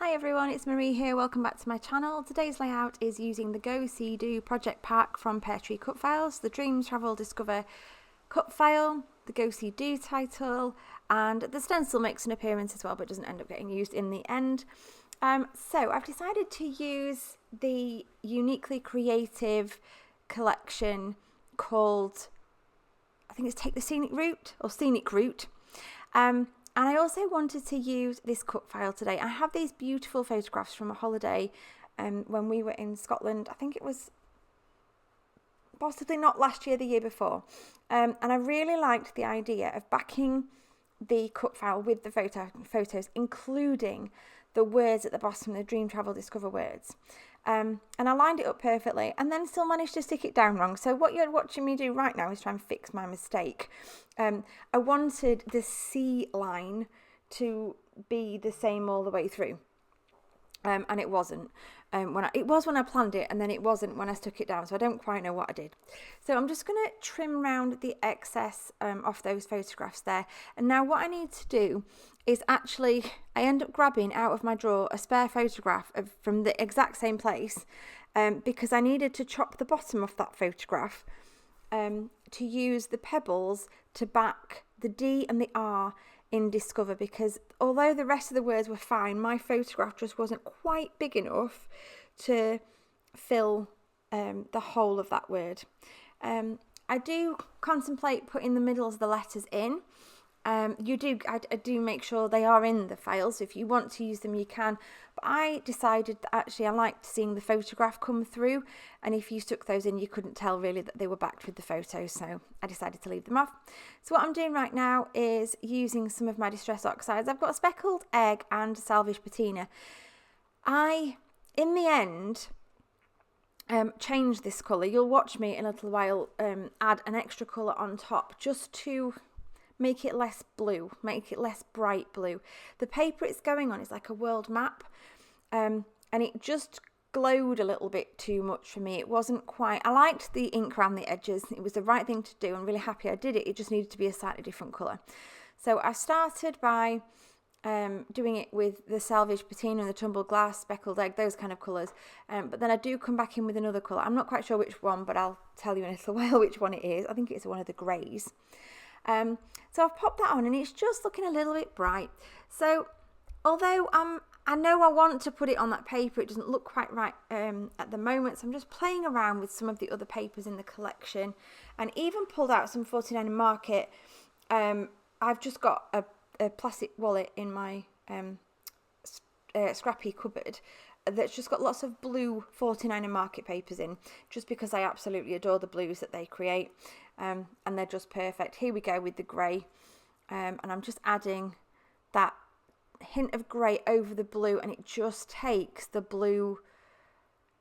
Hi everyone, it's Marie here. Welcome back to my channel. Today's layout is using the Go See Do project pack from Peartree Cutfiles, the Dream Travel Discover cut file, the Go See Do title, and the stencil makes an appearance as well but doesn't end up getting used in the end. So I've decided to use the uniquely creative collection called, I think it's Take the Scenic Route or Scenic Route. And I also wanted to use this cut file today. I have these beautiful photographs from a holiday when we were in Scotland. I think it was possibly not last year, the year before. And I really liked the idea of backing the cut file with the photos, including the words at the bottom, the Dream Travel Discover words. And I lined it up perfectly and then still managed to stick it down wrong. So what you're watching me do right now is try and fix my mistake. I wanted the C line to be the same all the way through. And it wasn't. It was when I planned it, and then it wasn't when I stuck it down. So I don't quite know what I did. So I'm just going to trim around the excess off those photographs there. And now what I need to do is actually, I end up grabbing out of my drawer a spare photograph from the exact same place because I needed to chop the bottom off that photograph to use the pebbles to back the D and the R in Discover, because although the rest of the words were fine, my photograph just wasn't quite big enough to fill the whole of that word. I do contemplate putting the middles of the letters in. I do make sure they are in the file, so if you want to use them you can, but I decided that actually I liked seeing the photograph come through, and if you stuck those in you couldn't tell really that they were backed with the photos, so I decided to leave them off. So what I'm doing right now is using some of my Distress Oxides. I've got a Speckled Egg and Salvage Patina. I, in the end, changed this colour. You'll watch me in a little while add an extra colour on top just to make it less blue, make it less bright blue. The paper it's going on is like a world map, and it just glowed a little bit too much for me. It wasn't quite, I liked the ink around the edges, it was the right thing to do. I'm really happy I did it. It just needed to be a slightly different colour. So I started by doing it with the Salvage Patina and the Tumbled Glass, Speckled Egg, those kind of colours, but then I do come back in with another colour. I'm not quite sure which one, but I'll tell you in a little while which one it is. I think it's one of the greys. So I've popped that on and it's just looking a little bit bright. So although I know I want to put it on that paper, it doesn't look quite right at the moment, so I'm just playing around with some of the other papers in the collection and even pulled out some 49 Market. I've just got a plastic wallet in my scrappy cupboard that's just got lots of blue 49 Market papers in, just because I absolutely adore the blues that they create, and they're just perfect. Here we go with the grey, and I'm just adding that hint of grey over the blue, and it just takes the blue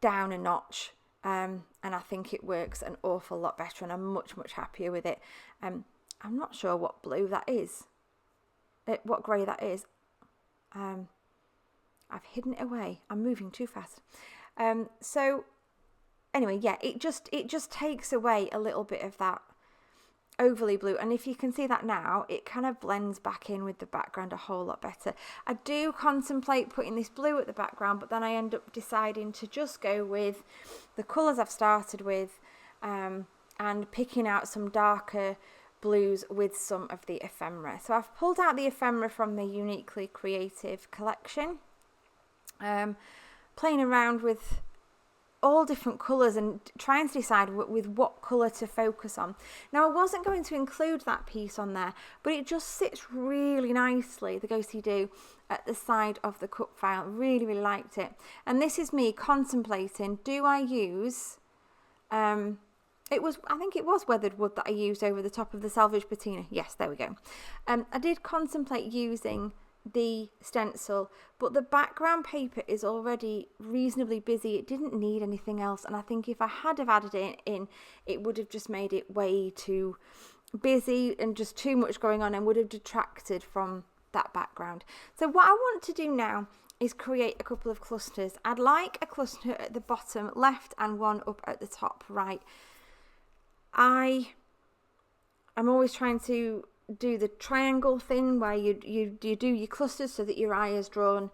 down a notch, and I think it works an awful lot better, and I'm much happier with it. I'm not sure what blue that is, what grey that is. I've hidden it away. I'm moving too fast. So anyway, yeah, it just takes away a little bit of that overly blue. And if you can see that now, it kind of blends back in with the background a whole lot better. I do contemplate putting this blue at the background, but then I end up deciding to just go with the colours I've started with, and picking out some darker blues with some of the ephemera. So I've pulled out the ephemera from the Uniquely Creative collection. Playing around with all different colours and trying to decide with what colour to focus on. Now I wasn't going to include that piece on there, but it just sits really nicely, the Go See Do, at the side of the cut file. Really liked it. And this is me contemplating, do I use, I think it was weathered wood that I used over the top of the Salvage Patina. Yes, there we go. I did contemplate using the stencil, but the background paper is already reasonably busy. It didn't need anything else, and I think if I had have added it in, it would have just made it way too busy and just too much going on and would have detracted from that background. So what I want to do now is create a couple of clusters. I'd like a cluster at the bottom left and one up at the top right. I'm always trying to do the triangle thing where you do your clusters so that your eye is drawn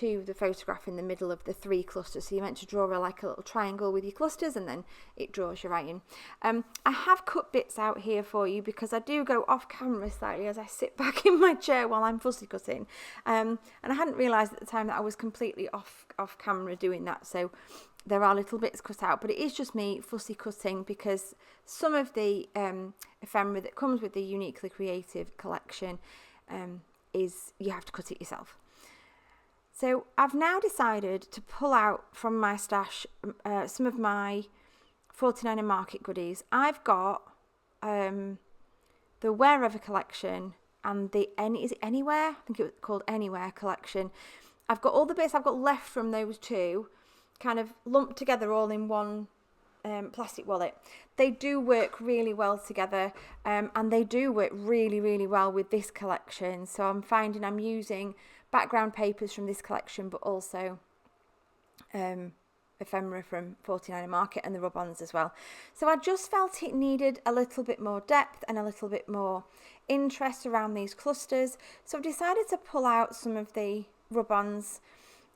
to the photograph in the middle of the 3 clusters. So you're meant to draw like a little triangle with your clusters, and then it draws your writing. I have cut bits out here for you because I do go off camera slightly as I sit back in my chair while I'm fussy cutting. And I hadn't realised at the time that I was completely off camera doing that. So there are little bits cut out, but it is just me fussy cutting because some of the ephemera that comes with the Uniquely Creative collection is you have to cut it yourself. So I've now decided to pull out from my stash some of my 49er Market goodies. I've got the Wherever collection and the is it Anywhere? I think it was called Anywhere collection. I've got all the bits I've got left from those two kind of lumped together all in one plastic wallet. They do work really well together, and they do work really, really well with this collection. So I'm finding I'm using background papers from this collection, but also ephemera from 49er Market and the rub-ons as well. So I just felt it needed a little bit more depth and a little bit more interest around these clusters. So I've decided to pull out some of the rub-ons.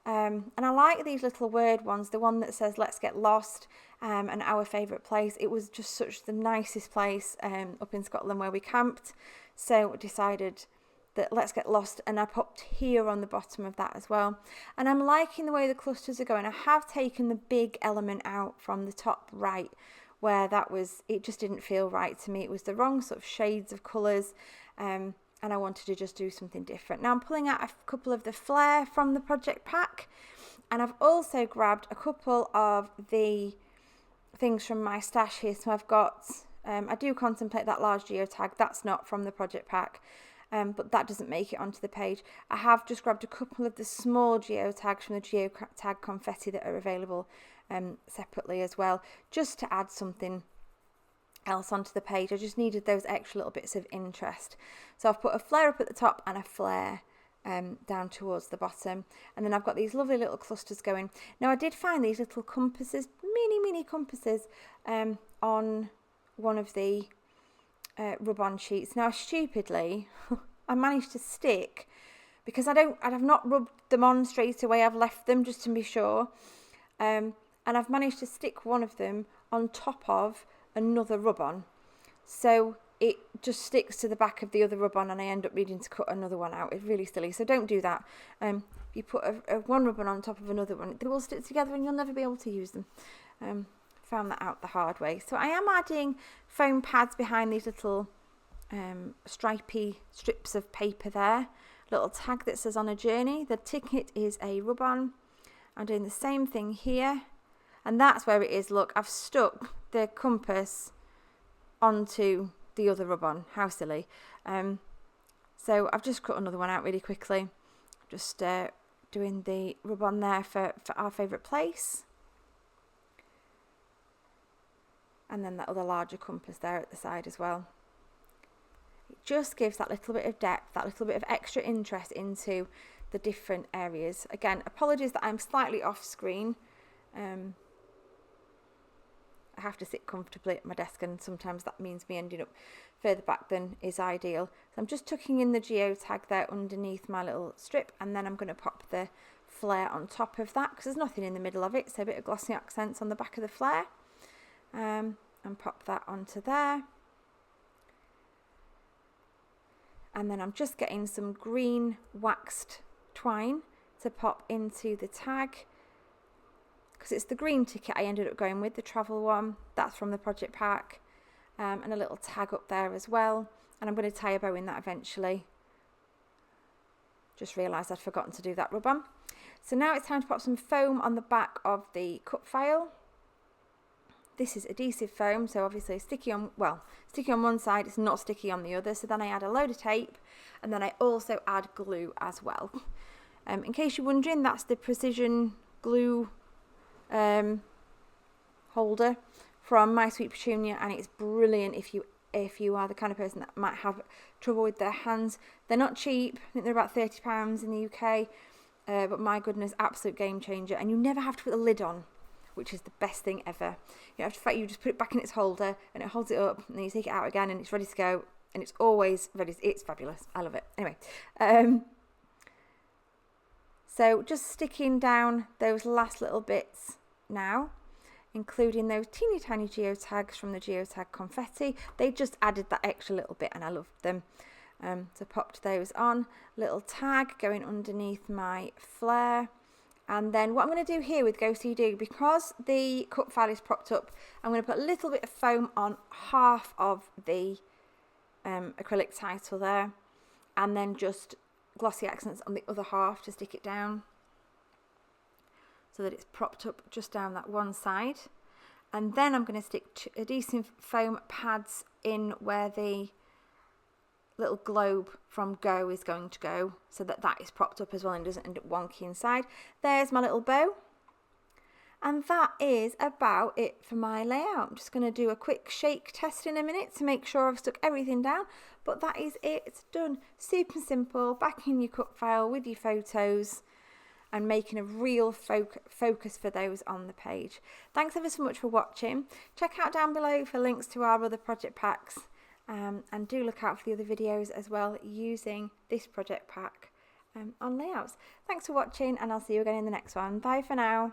And I like these little word ones, the one that says "Let's Get Lost" and "Our Favourite Place." It was just such the nicest place up in Scotland where we camped. So I decided that "Let's Get Lost," and I popped here on the bottom of that as well. And I'm liking the way the clusters are going. I have taken the big element out from the top right where it just didn't feel right to me. It was the wrong sort of shades of colours. And I wanted to just do something different. Now I'm pulling out a couple of the flare from the project pack, and I've also grabbed a couple of the things from my stash here. So I've got, I do contemplate that large geotag. That's not from the project pack, but that doesn't make it onto the page. I have just grabbed a couple of the small geotags from the geotag confetti that are available separately as well, just to add something else onto the page. I just needed those extra little bits of interest. So I've put a flare up at the top and a flare down towards the bottom, and then I've got these lovely little clusters going. Now I did find these little compasses, mini compasses on one of the rub-on sheets. Now stupidly I managed to stick, because I've not rubbed them on straight away, I've left them just to be sure, and I've managed to stick one of them on top of another rub-on, so it just sticks to the back of the other rub-on, and I end up needing to cut another one out. It's really silly, so don't do that. If you put one rub-on on top of another one, they will stick together and you'll never be able to use them. Found that out the hard way. So I am adding foam pads behind these little stripy strips of paper there. Little tag that says "On a Journey." The ticket is a rub-on. I'm doing the same thing here, and that's where it is. Look, I've stuck the compass onto the other rub-on. How silly. So I've just cut another one out really quickly. Just doing the rub-on there for Our Favourite Place. And then that other larger compass there at the side as well. It just gives that little bit of depth, that little bit of extra interest into the different areas. Again, apologies that I'm slightly off screen. I have to sit comfortably at my desk, and sometimes that means me ending up further back than is ideal. So I'm just tucking in the geotag there underneath my little strip, and then I'm going to pop the flare on top of that because there's nothing in the middle of it, so a bit of glossy accents on the back of the flare, and pop that onto there. And then I'm just getting some green waxed twine to pop into the tag, because it's the green ticket I ended up going with, the travel one. That's from the project pack, and a little tag up there as well, and I'm going to tie a bow in that eventually. Just realised I'd forgotten to do that rub-on. So now it's time to pop some foam on the back of the cut file. This is adhesive foam, so obviously sticky on one side, it's not sticky on the other. So then I add a load of tape, and then I also add glue as well. In case you're wondering, that's the precision glue holder from My Sweet Petunia, and it's brilliant if you are the kind of person that might have trouble with their hands. They're not cheap. I think they're about £30 in the UK, but my goodness, absolute game changer. And you never have to put the lid on, which is the best thing ever. You just put it back in its holder, and it holds it up, and then you take it out again, and it's ready to go, and it's always ready. It's fabulous. I love it. Anyway, So just sticking down those last little bits now, including those teeny tiny geotags from the geotag confetti. They just added that extra little bit and I loved them. So popped those on, little tag going underneath my flare. And then what I'm going to do here with Go See Do, because the cut file is propped up, I'm going to put a little bit of foam on half of the acrylic title there, and then just glossy accents on the other half to stick it down so that it's propped up just down that one side. And then I'm going to stick adhesive foam pads in where the little globe from Go is going to go, so that that is propped up as well and doesn't end up wonky inside. There's my little bow. And that is about it for my layout. I'm just going to do a quick shake test in a minute to make sure I've stuck everything down. But that is it. It's done. Super simple. Back in your cut file with your photos and making a real focus for those on the page. Thanks ever so much for watching. Check out down below for links to our other project packs. And do look out for the other videos as well using this project pack on layouts. Thanks for watching, and I'll see you again in the next one. Bye for now.